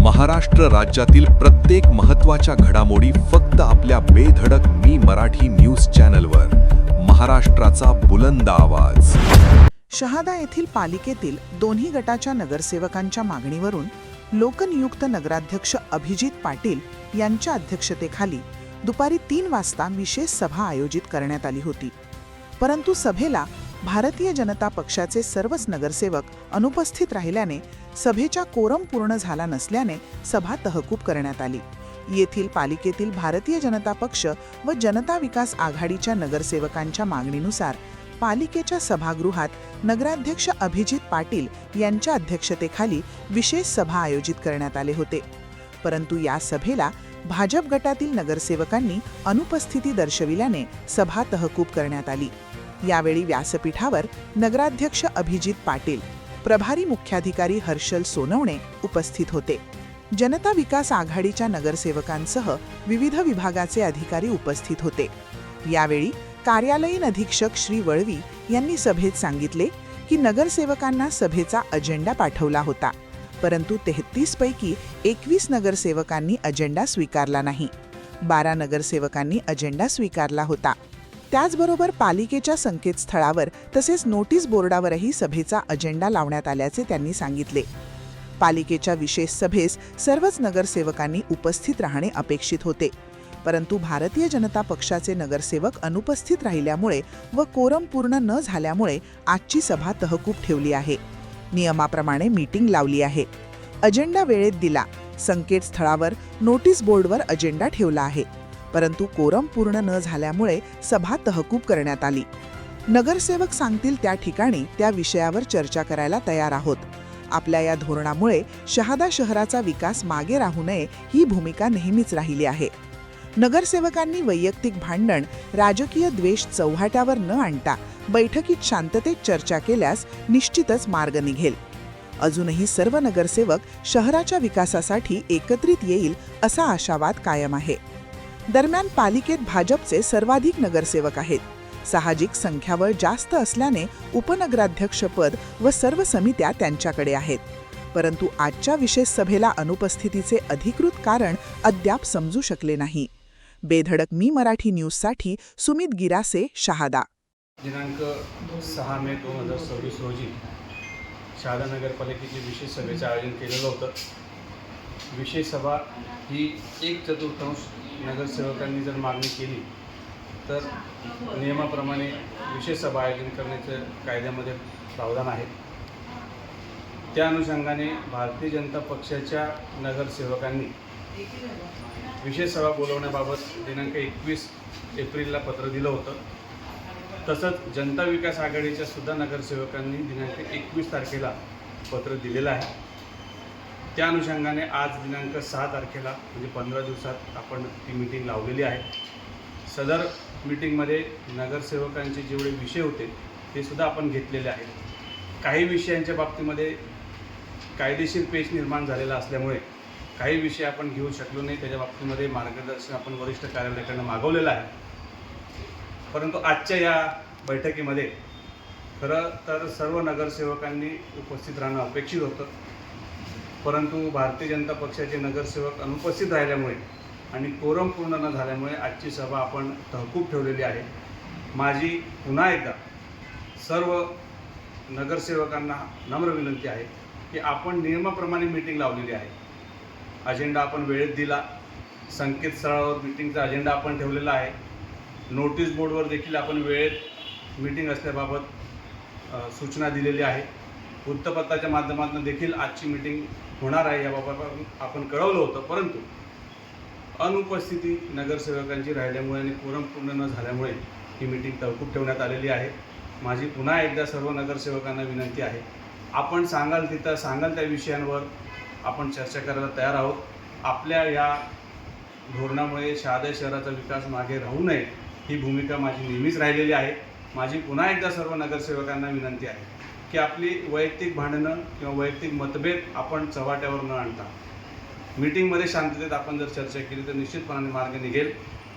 महाराष्ट्र राज्यातील प्रत्येक महत्त्वाच्या घडामोडी फक्त आपल्या बेधडक मी मराठी न्यूज चॅनलवर. महाराष्ट्राचा बुलंद आवाज. शहादा येथील पालिकेतील दोन्ही गटाच्या नगरसेवकांच्या मागणीवरून लोकनियुक्त नगराध्यक्ष अभिजित पाटील यांच्या अध्यक्षतेखाली दुपारी 3 वाजता विशेष सभा आयोजित करण्यात आली होती. परंतु सभेला भारतीय जनता पक्षाचे सर्वच नगरसेवक अनुपस्थित राहिल्याने सभेचा कोरम पूर्ण झाला नसल्याने सभा तहकूब करण्यात आली. येथील पालिकेतील भारतीय जनता पक्ष व जनता विकास आघाडीच्या नगरसेवकांच्या मागणीनुसार पालिकेच्या सभागृहात नगराध्यक्ष अभिजित पाटील यांच्या अध्यक्षतेखाली विशेष सभा आयोजित करण्यात आले होते. परंतु या सभेला भाजप गटातील नगरसेवकांनी अनुपस्थिती दर्शविल्याने सभा तहकूब करण्यात आली. यावेळी व्यासपीठावर नगराध्यक्ष अभिजित पाटील, प्रभारी मुख्याधिकारी हर्षल सोनवणे उपस्थित होते. जनता विकास आघाडीच्या नगरसेवकांसह विविध विभागाचे अधिकारी उपस्थित होते. यावेळी कार्यालयीन अधीक्षक श्री वळवी यांनी सभेत सांगितले की नगरसेवकांना सभेचा अजेंडा पाठवला होता, परंतु 33 पैकी 21 नगरसेवकांनी अजेंडा स्वीकारला नाही. 12 नगरसेवकांनी अजेंडा स्वीकारला होता. त्याचबरोबर पालिकेच्या संकेतस्थळावर तसेच नोटीस बोर्डावरही सभेचा अजेंडा लावण्यात आल्याचे त्यांनी सांगितले. पालिकेच्या विशेष सभेस सर्वच नगरसेवकांनी उपस्थित राहणे अपेक्षित होते, परंतु भारतीय जनता पक्षाचे नगरसेवक अनुपस्थित राहिल्यामुळे व कोरम पूर्ण न झाल्यामुळे आजची सभा तहकूब ठेवली आहे. नियमाप्रमाणे मीटिंग लावली आहे. अजेंडा वेळेत दिला. संकेतस्थळावर नोटीस बोर्डवर अजेंडा ठेवला आहे, परंतु कोरम पूर्ण न झाल्यामुळे सभा तहकूब करण्यात आली. नगरसेवक सांगतील त्या ठिकाणी त्या विषयावर चर्चा करायला तयार आहोत. आपल्या या धोरणामुळे शहादा शहराचा विकास मागे राहू नये ही भूमिका नेहमीच राहिली आहे. नगरसेवकांनी वैयक्तिक भांडण, राजकीय द्वेष चव्हाट्यावर न आणता बैठकीत शांततेत चर्चा केल्यास निश्चितच मार्ग निघेल. अजूनही सर्व नगरसेवक शहराच्या विकासासाठी एकत्रित येईल असा आशावाद कायम आहे. दरम्यान पालिकेत भाजपचे सर्वाधिक नगरसेवक आहेत. साहजिक संख्याबळ जास्त असल्याने उपनगराध्यक्षपद व सर्व समित्या त्यांच्याकडे आहेत. परंतु आजच्या विशेष सभेला अनुपस्थितीचे अधिकृत कारण अद्याप समजू शकले नाही. बेधडक मी मराठी न्यूजसाठी सुमित गिरासे, शहादा. दिनांक 6 मे 2026 रोजी शहादा नगरपालिकेची विशेष सभेचं आयोजन केलेलं होतं. विशेष सभा ही 1/4 नगरसेवकांनी जर मागणी केली तर नियमाप्रमाणे विशेष सभा आयोजन करण्याचं कायद्यामध्ये प्रावधान आहे. त्या अनुषंगाने भारतीय जनता पक्षाच्या नगरसेवकांनी विशेष सभा बोलवण्याबाबत दिनांक 21 एप्रिलला पत्र दिलं होतं. तसंच जनता विकास आघाडीच्या सुद्धा नगरसेवकांनी दिनांक 21 तारखेला पत्र दिलेलं आहे. त्या अनुषंगाने आज दिनांक 6 तारखेला म्हणजे 15 दिवसात आपण ती मीटिंग लावलेली आहे. सदर मीटिंगमध्ये नगरसेवकांचे जेवढे विषय होते ते सुद्धा आपण घेतलेले आहेत. काही विषयांच्या बाबतीमध्ये कायदेशीर पेच निर्माण झालेला असल्यामुळे काही विषय आपण घेऊ शकलो नाही. त्याच्या बाबतीमध्ये मार्गदर्शन आपण वरिष्ठ कार्यालयाकडून मागवलेलं आहे. परंतु आजच्या या बैठकीमध्ये खरं तर सर्व नगरसेवकांनी उपस्थित राहणं अपेक्षित होतं, परंतु भारतीय जनता पक्षाचे नगरसेवक अनुपस्थित राहिल्यामुळे आणि कोरम पूर्ण न झाल्यामुळे आजची सभा आपण तहकूब ठेवलेली आहे. माझी पुन्हा एकदा सर्व नगरसेवकांना नम्र विनंती आहे की आपण नियमाप्रमाणे मीटिंग लावलेली आहे. अजेंडा आपण वेळेत दिला. संकेतस्थळावर मीटिंगचा अजेंडा आपण ठेवलेला आहे. नोटीस बोर्डवर देखील आपण वेळेत मीटिंग असल्याबाबत सूचना दिलेली आहे. वृत्तपत्राच्या माध्यमातून देखील आजची मीटिंग होणार आहे याबाबत आपण कळवलं होतं, परंतु अनुपस्थिती नगरसेवकांची राहिल्यामुळे आणि कोरम पूर्ण न झाल्यामुळे ही मीटिंग तहकूब ठेवण्यात आलेली आहे. माझी पुन्हा एकदा सर्व नगरसेवकांना विनंती आहे, आपण सांगाल तिथं सांगाल त्या विषयांवर आपण चर्चा करायला तयार आहोत. आपल्या या धोरणामुळे शहादा शहराचा विकास मागे राहू नये ही भूमिका माझी नेहमीच राहिलेली आहे. माझी पुन्हा एकदा सर्व नगरसेवकांना विनंती आहे की आपली वैयक्तिक भांडणं किंवा वैयक्तिक मतभेद आपण चव्हाट्यावर न आणता मीटिंगमध्ये शांततेत आपण जर चर्चा केली तर निश्चितपणाने मार्ग निघेल.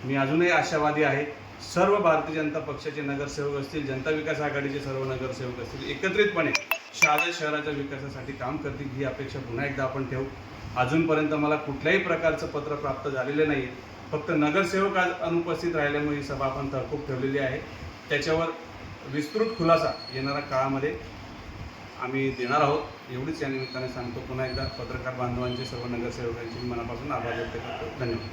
मी अजूनही आशावादी आहे. सर्व भारतीय जनता पक्षाचे नगरसेवक असतील, जनता विकास आघाडीचे सर्व नगरसेवक असतील, एकत्रितपणे शहादा शहराच्या विकासासाठी काम करतील ही अपेक्षा पुन्हा एकदा आपण ठेवू. अजूनपर्यंत मला कुठल्याही प्रकारचं पत्र प्राप्त झालेलं नाही आहे. फक्त नगरसेवक आज अनुपस्थित राहिल्यामुळे ही सभा आपण तहकूब ठेवलेली आहे. त्याच्यावर विस्तृत खुलासा येणाऱ्या काळामध्ये आम्ही देणार आहोत. एवढीच या निमित्ताने सांगतो. पुन्हा एकदा पत्रकार बांधवांचे, सर्व नगरसेवकांचे मी मनापासून आभार व्यक्त करतो. धन्यवाद.